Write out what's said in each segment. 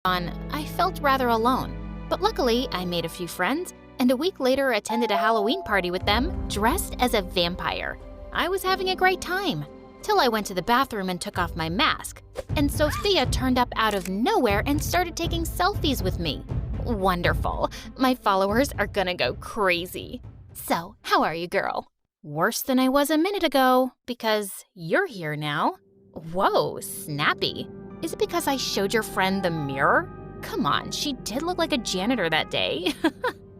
I felt rather alone. But luckily, I made a few friends, and a week later attended a Halloween party with them, dressed as a vampire. I was having a great time, till I went to the bathroom and took off my mask. And Sophia turned up out of nowhere and started taking selfies with me. Wonderful. My followers are gonna go crazy. So, how are you, girl? Worse than I was a minute ago, because you're here now. Whoa, snappy. Is it because I showed your friend the mirror? Come on, she did look like a janitor that day.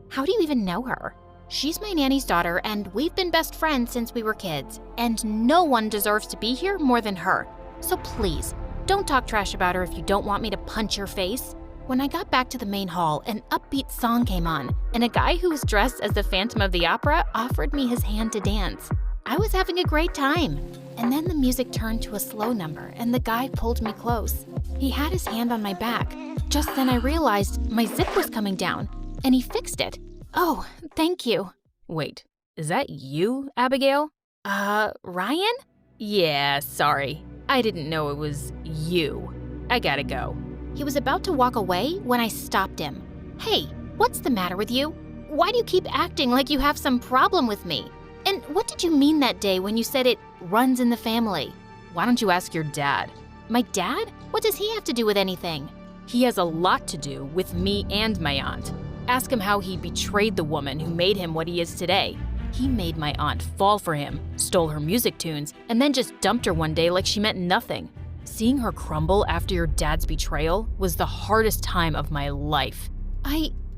How do you even know her? She's my nanny's daughter, and we've been best friends since we were kids, and no one deserves to be here more than her. So please, don't talk trash about her if you don't want me to punch your face. When I got back to the main hall, an upbeat song came on, and a guy who was dressed as the Phantom of the Opera offered me his hand to dance. I was having a great time. And then the music turned to a slow number, and the guy pulled me close. He had his hand on my back. Just then I realized my zip was coming down, and he fixed it. Oh, thank you. Wait, is that you, Abigail? Ryan? Yeah, sorry. I didn't know it was you. I gotta go. He was about to walk away when I stopped him. Hey, what's the matter with you? Why do you keep acting like you have some problem with me? And what did you mean that day when you said it runs in the family? Why don't you ask your dad? My dad? What does he have to do with anything? He has a lot to do with me and my aunt. Ask him how he betrayed the woman who made him what he is today. He made my aunt fall for him, stole her music tunes, and then just dumped her one day like she meant nothing. Seeing her crumble after your dad's betrayal was the hardest time of my life.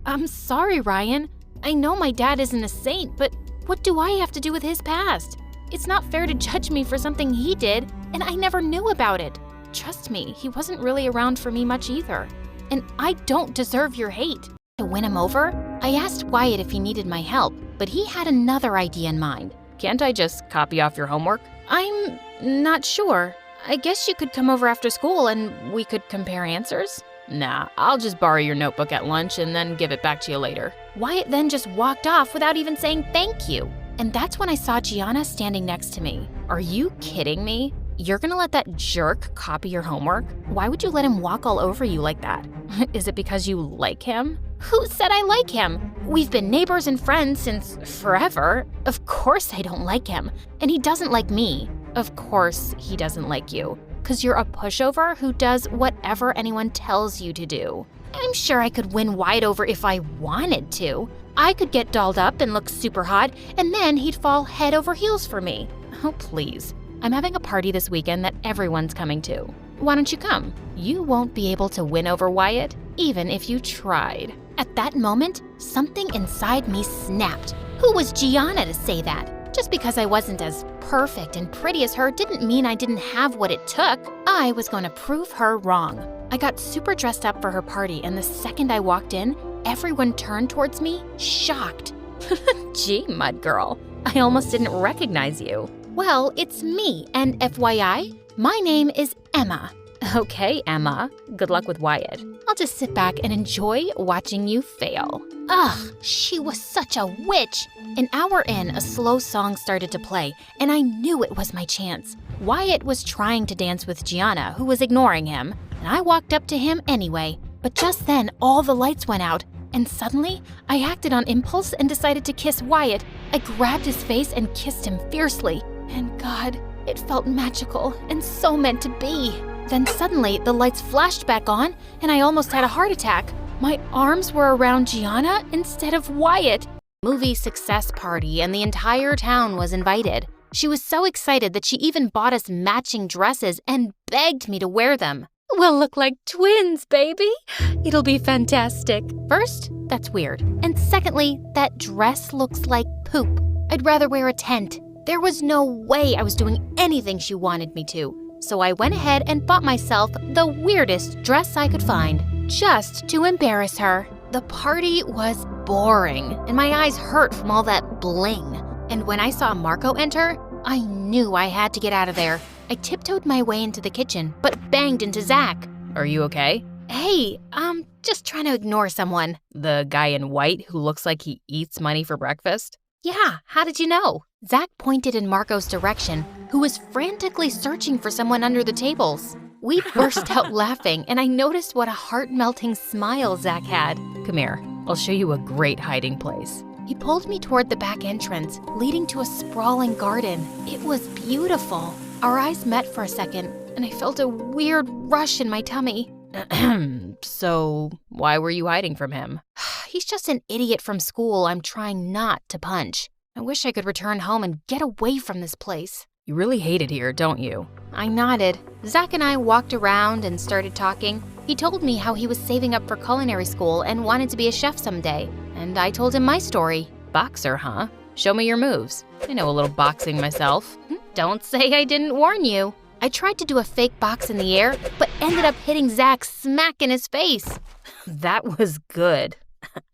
I'm sorry, Ryan. I know my dad isn't a saint, but what do I have to do with his past? It's not fair to judge me for something he did, and I never knew about it. Trust me, he wasn't really around for me much either. And I don't deserve your hate. To win him over, I asked Wyatt if he needed my help, but he had another idea in mind. Can't I just copy off your homework? I'm not sure. I guess you could come over after school and we could compare answers. Nah, I'll just borrow your notebook at lunch and then give it back to you later. Wyatt then just walked off without even saying thank you. And that's when I saw Gianna standing next to me. Are you kidding me? You're gonna let that jerk copy your homework? Why would you let him walk all over you like that? Is it because you like him? Who said I like him? We've been neighbors and friends since forever. Of course I don't like him. And he doesn't like me. Of course he doesn't like you. 'Cause you're a pushover who does whatever anyone tells you to do. I'm sure I could win Wyatt over if I wanted to. I could get dolled up and look super hot, and then he'd fall head over heels for me. Oh, please. I'm having a party this weekend that everyone's coming to. Why don't you come? You won't be able to win over Wyatt, even if you tried. At that moment, something inside me snapped. Who was Gianna to say that? Just because I wasn't as perfect and pretty as her didn't mean I didn't have what it took. I was going to prove her wrong. I got super dressed up for her party, and the second I walked in, everyone turned towards me, shocked. Gee, mud girl, I almost didn't recognize you. Well, it's me, and FYI, my name is Emma. Okay, Emma. Good luck with Wyatt. I'll just sit back and enjoy watching you fail. Ugh, she was such a witch. An hour in, a slow song started to play, and I knew it was my chance. Wyatt was trying to dance with Gianna, who was ignoring him, and I walked up to him anyway. But just then, all the lights went out, and suddenly, I acted on impulse and decided to kiss Wyatt. I grabbed his face and kissed him fiercely. And God, it felt magical and so meant to be. Then suddenly, the lights flashed back on, and I almost had a heart attack. My arms were around Gianna instead of Wyatt. Movie success party, and the entire town was invited. She was so excited that she even bought us matching dresses and begged me to wear them. We'll look like twins, baby. It'll be fantastic. First, that's weird. And secondly, that dress looks like poop. I'd rather wear a tent. There was no way I was doing anything she wanted me to. So I went ahead and bought myself the weirdest dress I could find, just to embarrass her. The party was boring, and my eyes hurt from all that bling. And when I saw Marco enter, I knew I had to get out of there. I tiptoed my way into the kitchen, but banged into Zach. Are you okay? Hey, I'm just trying to ignore someone. The guy in white who looks like he eats money for breakfast? Yeah, how did you know? Zach pointed in Marco's direction, who was frantically searching for someone under the tables. We burst out laughing, and I noticed what a heart-melting smile Zach had. Come here, I'll show you a great hiding place. He pulled me toward the back entrance, leading to a sprawling garden. It was beautiful. Our eyes met for a second, and I felt a weird rush in my tummy. So, why were you hiding from him? He's just an idiot from school I'm trying not to punch. I wish I could return home and get away from this place. You really hate it here, don't you? I nodded. Zach and I walked around and started talking. He told me how he was saving up for culinary school and wanted to be a chef someday. And I told him my story. Boxer, huh? Show me your moves. I know a little boxing myself. Don't say I didn't warn you. I tried to do a fake box in the air, but ended up hitting Zach smack in his face. That was good.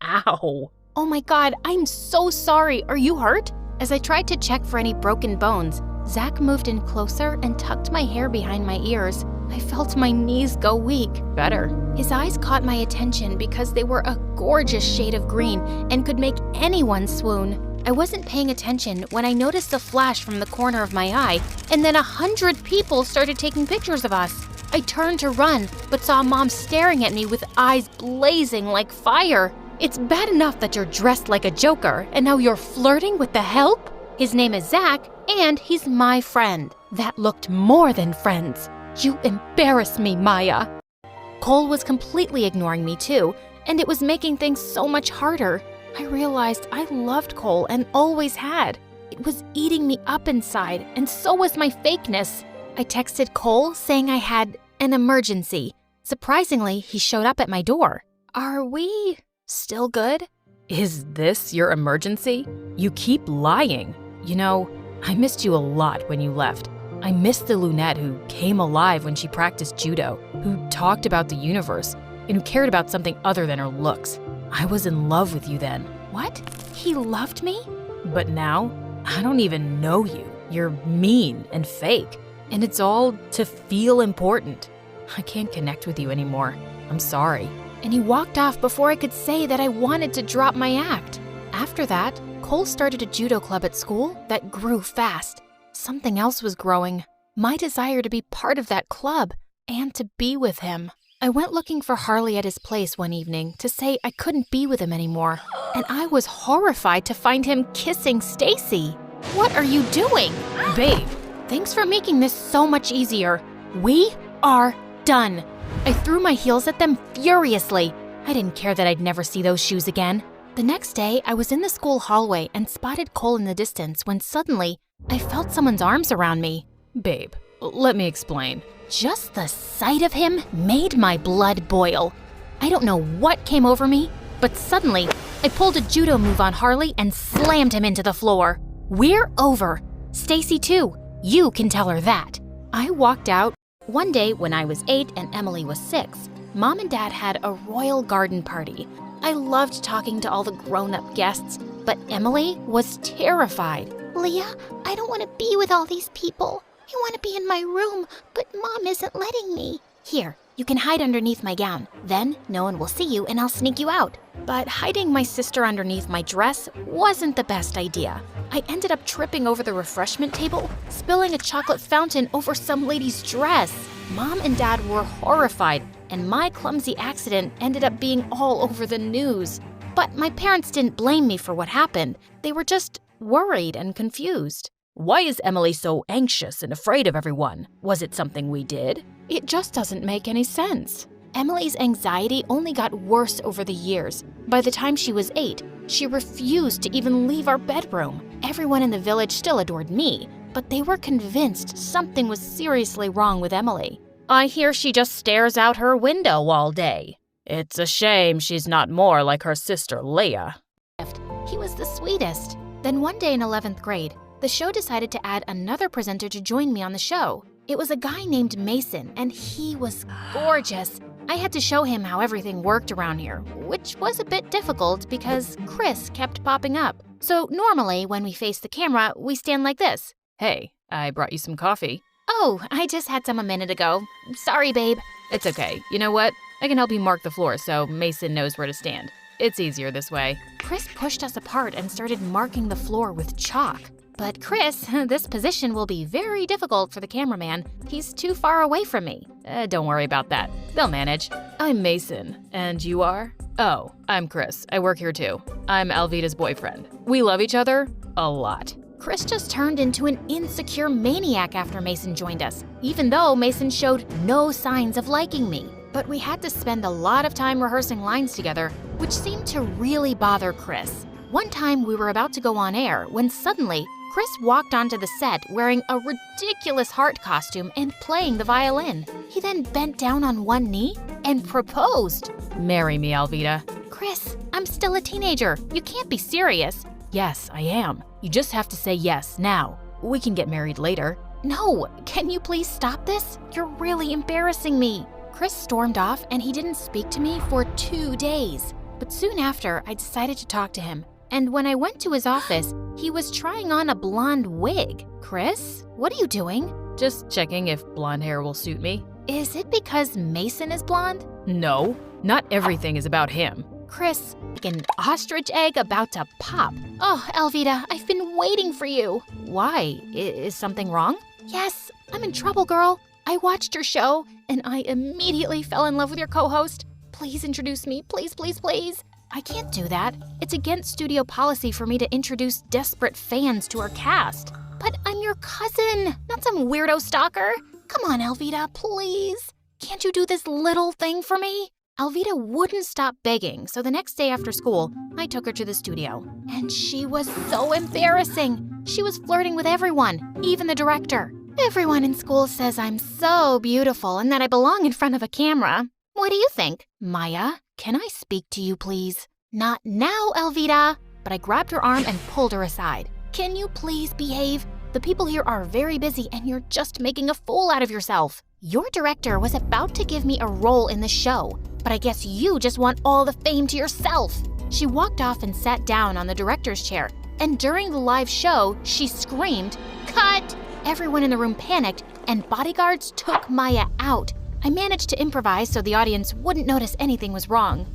Ow. Oh my God, I'm so sorry. Are you hurt? As I tried to check for any broken bones, Zach moved in closer and tucked my hair behind my ears. I felt my knees go weak. Better. His eyes caught my attention because they were a gorgeous shade of green and could make anyone swoon. I wasn't paying attention when I noticed a flash from the corner of my eye, and then 100 people started taking pictures of us. I turned to run, but saw Mom staring at me with eyes blazing like fire. It's bad enough that you're dressed like a joker, and now you're flirting with the help? His name is Zach, and he's my friend. That looked more than friends. You embarrass me, Maya. Cole was completely ignoring me too, and it was making things so much harder. I realized I loved Cole and always had. It was eating me up inside, and so was my fakeness. I texted Cole saying I had an emergency. Surprisingly, he showed up at my door. Are we still good? Is this your emergency? You keep lying. You know, I missed you a lot when you left. I missed the Lunette who came alive when she practiced judo, who talked about the universe, and who cared about something other than her looks. I was in love with you then. What? He loved me? But now, I don't even know you. You're mean and fake, and it's all to feel important. I can't connect with you anymore. I'm sorry. And he walked off before I could say that I wanted to drop my act. After that, Cole started a judo club at school that grew fast. Something else was growing. My desire to be part of that club and to be with him. I went looking for Harley at his place one evening to say I couldn't be with him anymore, and I was horrified to find him kissing Stacy. What are you doing? Babe, thanks for making this so much easier. We are done. I threw my heels at them furiously. I didn't care that I'd never see those shoes again. The next day, I was in the school hallway and spotted Cole in the distance when suddenly, I felt someone's arms around me. Babe, let me explain. Just the sight of him made my blood boil. I don't know what came over me, but suddenly, I pulled a judo move on Harley and slammed him into the floor. We're over. Stacy too. You can tell her that. I walked out. One day when I was 8 and Emily was 6, Mom and Dad had a royal garden party. I loved talking to all the grown-up guests, but Emily was terrified. Leah, I don't want to be with all these people. I want to be in my room, but Mom isn't letting me. Here, you can hide underneath my gown. Then no one will see you and I'll sneak you out. But hiding my sister underneath my dress wasn't the best idea. I ended up tripping over the refreshment table, spilling a chocolate fountain over some lady's dress. Mom and Dad were horrified, and my clumsy accident ended up being all over the news. But my parents didn't blame me for what happened. They were just worried and confused. Why is Emily so anxious and afraid of everyone? Was it something we did? It just doesn't make any sense. Emily's anxiety only got worse over the years. By the time she was 8, she refused to even leave our bedroom. Everyone in the village still adored me, but they were convinced something was seriously wrong with Emily. I hear she just stares out her window all day. It's a shame she's not more like her sister Leah. He was the sweetest. Then one day in 11th grade, the show decided to add another presenter to join me on the show. It was a guy named Mason, and he was gorgeous. I had to show him how everything worked around here, which was a bit difficult because Chris kept popping up. So normally, when we face the camera, we stand like this. Hey, I brought you some coffee. Oh, I just had some a minute ago. Sorry, babe. It's okay. You know what? I can help you mark the floor so Mason knows where to stand. It's easier this way. Chris pushed us apart and started marking the floor with chalk. But Chris, this position will be very difficult for the cameraman. He's too far away from me. Don't worry about that. They'll manage. I'm Mason. And you are? Oh, I'm Chris. I work here too. I'm Alvida's boyfriend. We love each other a lot. Chris just turned into an insecure maniac after Mason joined us, even though Mason showed no signs of liking me. But we had to spend a lot of time rehearsing lines together, which seemed to really bother Chris. One time we were about to go on air when suddenly Chris walked onto the set wearing a ridiculous heart costume and playing the violin. He then bent down on one knee and proposed. Marry me, Alvida. Chris, I'm still a teenager. You can't be serious. Yes, I am. You just have to say yes now. We can get married later. No, can you please stop this? You're really embarrassing me. Chris stormed off and he didn't speak to me for 2 days. But soon after, I decided to talk to him. And when I went to his office, he was trying on a blonde wig. Chris, what are you doing? Just checking if blonde hair will suit me. Is it because Mason is blonde? No, not everything is about him. Chris, like an ostrich egg about to pop. Oh, Alvida, I've been waiting for you. Why? Is something wrong? Yes, I'm in trouble, girl. I watched your show, and I immediately fell in love with your co-host. Please introduce me, please, please, please. I can't do that. It's against studio policy for me to introduce desperate fans to our cast. But I'm your cousin, not some weirdo stalker. Come on, Alvida, please. Can't you do this little thing for me? Alvida wouldn't stop begging, so the next day after school, I took her to the studio. And she was so embarrassing. She was flirting with everyone, even the director. Everyone in school says I'm so beautiful and that I belong in front of a camera. What do you think? Maya, can I speak to you, please? Not now, Alvida. But I grabbed her arm and pulled her aside. Can you please behave? The people here are very busy and you're just making a fool out of yourself. Your director was about to give me a role in the show, but I guess you just want all the fame to yourself. She walked off and sat down on the director's chair, and during the live show, she screamed, "Cut!" Everyone in the room panicked, and bodyguards took Maya out. I managed to improvise so the audience wouldn't notice anything was wrong.